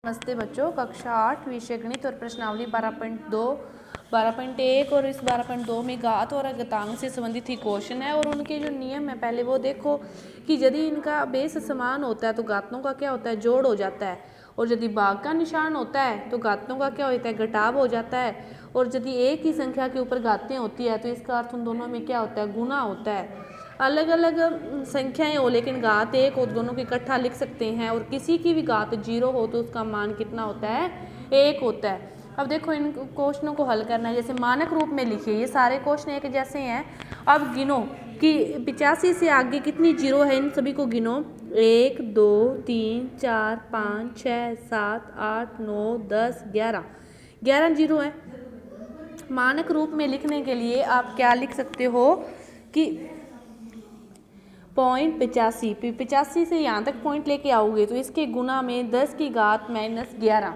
नमस्ते बच्चों, कक्षा 8 विषय गणित और प्रश्नावली 12.2 12.1 और इस 12.2 में घात और घातांक से संबंधित ही क्वेश्चन है। और उनके जो नियम है पहले वो देखो कि यदि इनका बेस समान होता है तो घातों का क्या होता है, जोड़ हो जाता है। और यदि भाग का निशान होता है तो घातों का क्या होता है, घटाव हो जाता है। और यदि एक ही संख्या के ऊपर घातें होती है तो इसका अर्थ उन दोनों में क्या होता है, गुना होता है। अलग अलग संख्याएं हो लेकिन घात एक हो, दोनों को इकट्ठा लिख सकते हैं। और किसी की भी घात 0 हो तो उसका मान कितना होता है, 1 होता है। अब देखो इन क्वेश्चनों को हल करना है, जैसे मानक रूप में लिखिए। ये सारे क्वेश्चन एक जैसे हैं। अब गिनो कि 85 से आगे कितनी 0 है, इन सभी को गिनो। 1 2 3 4 5 6 7 8 9 10 11 11 0 है। मानक रूप में लिखने के लिए आप क्या लिख सकते हो कि 85 से यहाँ तक पॉइंट लेके आओगे तो इसके गुना में 10 की घात -11।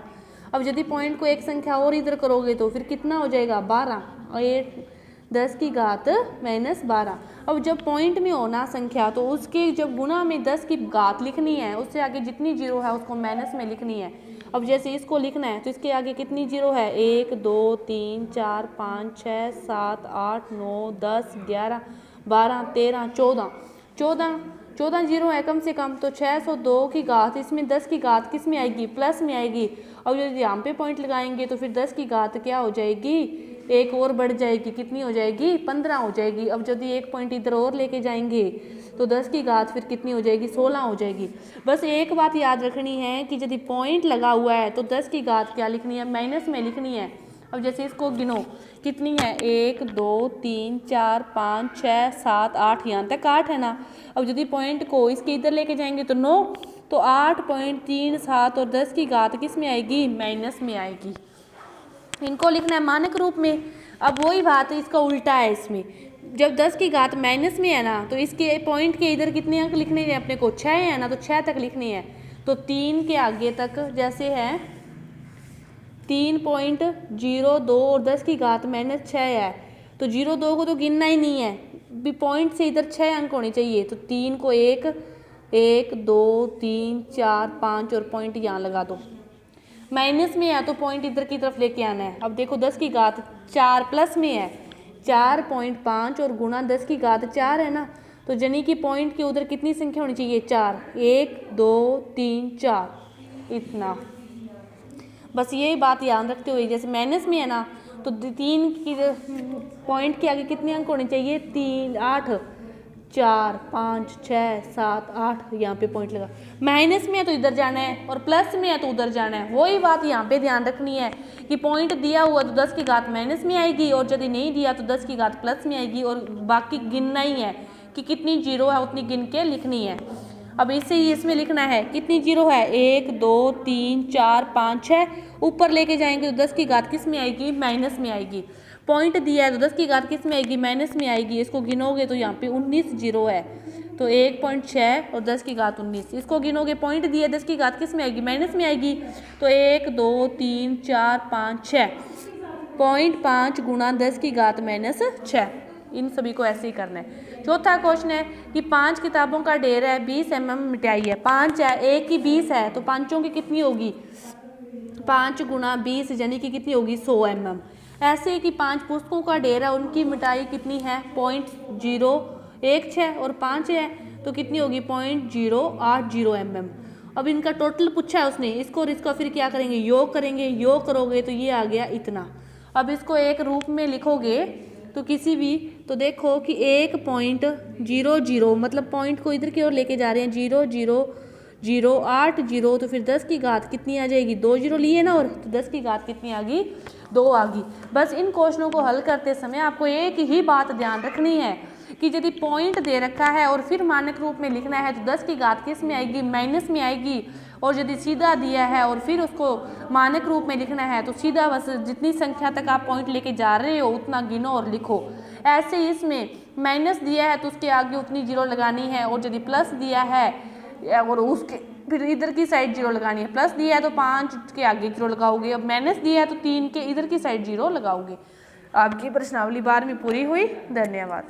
अब यदि पॉइंट को एक संख्या और इधर करोगे तो फिर कितना हो जाएगा, 12। और ये 10 की घात -12। अब जब पॉइंट में होना संख्या तो उसके जब गुना में 10 की घात लिखनी है, उससे आगे जितनी 0 है उसको माइनस में लिखनी है। अब जैसे इसको लिखना है तो इसके आगे कितनी 0 है, 1 2 3 4 5 6 7 8 9 10 11 12 13 14 0 है कम से कम। तो 602 की घात, इसमें 10 की घात किस में आएगी, प्लस में आएगी। और यदि यहाँ पे पॉइंट लगाएंगे तो फिर 10 की घात क्या हो जाएगी, एक और बढ़ जाएगी, कितनी हो जाएगी, 15 हो जाएगी। अब यदि एक पॉइंट इधर और लेके जाएंगे तो 10 की घात फिर कितनी हो जाएगी, 16 हो जाएगी। बस एक बात याद रखनी है कि यदि पॉइंट लगा हुआ है तो 10 की घात क्या लिखनी है, माइनस में लिखनी है। अब जैसे इसको गिनो कितनी है, 1 2 3 4 5 6 7 8, यहाँ तक 8 है ना। अब यदि पॉइंट को इसके इधर लेके जाएंगे तो 9, तो 8.37 और 10 की घात किस में आएगी, माइनस में आएगी। इनको लिखना है मानक रूप में। अब वही बात है, इसका उल्टा है। इसमें जब 10 की घात माइनस में है ना तो इसके पॉइंट के इधर कितने अंक लिखने हैं अपने को, 6 है ना, तो 6 तक लिखनी है। तो 3 के आगे तक जैसे है 3.02 और 10 की घात -6 है तो 0 2 को तो गिनना ही नहीं है, भी पॉइंट से इधर 6 अंक होने चाहिए। तो 3 को 1 1 2 3 4 5 और पॉइंट यहाँ लगा दो। माइनस में है तो पॉइंट इधर की तरफ लेके आना है। अब देखो 10 की घात 4 प्लस में है, 4.5 और गुणा 10 की घात 4 है ना। तो यानी कि पॉइंट के उधर कितनी संख्या होनी चाहिए, 4। 1 2 3 4 इतना। बस यही बात याद रखते हुए, जैसे माइनस में है ना तो 3 की पॉइंट के आगे कितने अंक होने चाहिए, 3 8 4 5 6 7 8, यहाँ पे पॉइंट लगा। माइनस में है तो इधर जाना है और प्लस में है तो उधर जाना है। वही बात यहाँ पे ध्यान रखनी है कि पॉइंट दिया हुआ तो 10 की घात माइनस में आएगी और यदि नहीं दिया तो 10 की घात प्लस में आएगी। और बाकी गिनना ही है कि कितनी 0 है उतनी गिन के लिखनी है। अब इससे ही इसमें लिखना है कितनी 0 है, 1 2 3 4 5 6, ऊपर लेके जाएंगे तो 10 की घात किस में आएगी, माइनस में आएगी। पॉइंट दिया है तो 10 की घात किस में आएगी, माइनस में आएगी। इसको गिनोगे तो यहाँ पे 19 0 है तो 1.6 और 10 की घात 19। इसको गिनोगे पॉइंट दिया है 10 की घात किस में आएगी, माइनस में आएगी। तो 1 2 3 4 5 6, 0.5 गुणा 10 की घात -6। इन सभी को ऐसे ही करना है। चौथा क्वेश्चन है कि 5 किताबों का ढेर है, 20 mm मिटाई है। 5 है, एक की 20 है तो पांचों की कितनी होगी, 5 गुणा 20 यानी कि कितनी होगी, 100 mm। ऐसे कि 5 पुस्तकों का ढेर है, उनकी मिटाई कितनी है, 0.016 और 5 है तो कितनी होगी, 0.080 mm। अब इनका टोटल पूछा है उसने, इसको और इसका फिर क्या करेंगे, योग करेंगे। योग करोगे तो ये आ गया इतना। अब इसको एक रूप में लिखोगे तो किसी भी, तो देखो कि 1.00 मतलब पॉइंट को इधर की ओर लेके जा रहे हैं, 0.080 तो फिर 10 की घात कितनी आ जाएगी, 2 0 लिए ना, और तो 10 की घात कितनी आ गई, 2 आ गई। बस इन क्वेश्चनों को हल करते समय आपको एक ही बात ध्यान रखनी है कि यदि पॉइंट दे रखा है और फिर मानक रूप में लिखना है तो 10 की घात किस में आएगी, माइनस में आएगी। और यदि सीधा दिया है और फिर उसको मानक रूप में लिखना है तो सीधा बस जितनी संख्या तक आप पॉइंट लेके जा रहे हो उतना गिनो और लिखो। ऐसे ही इसमें माइनस दिया है तो उसके आगे उतनी 0 लगानी है, और यदि प्लस दिया है और उसके फिर इधर की साइड 0 लगानी है। प्लस दिया है तो 5 के आगे 0 लगाओगे। अब माइनस दिया है तो 3 के इधर की साइड 0 लगाओगे। आपकी प्रश्नावली 12वीं पूरी हुई। धन्यवाद।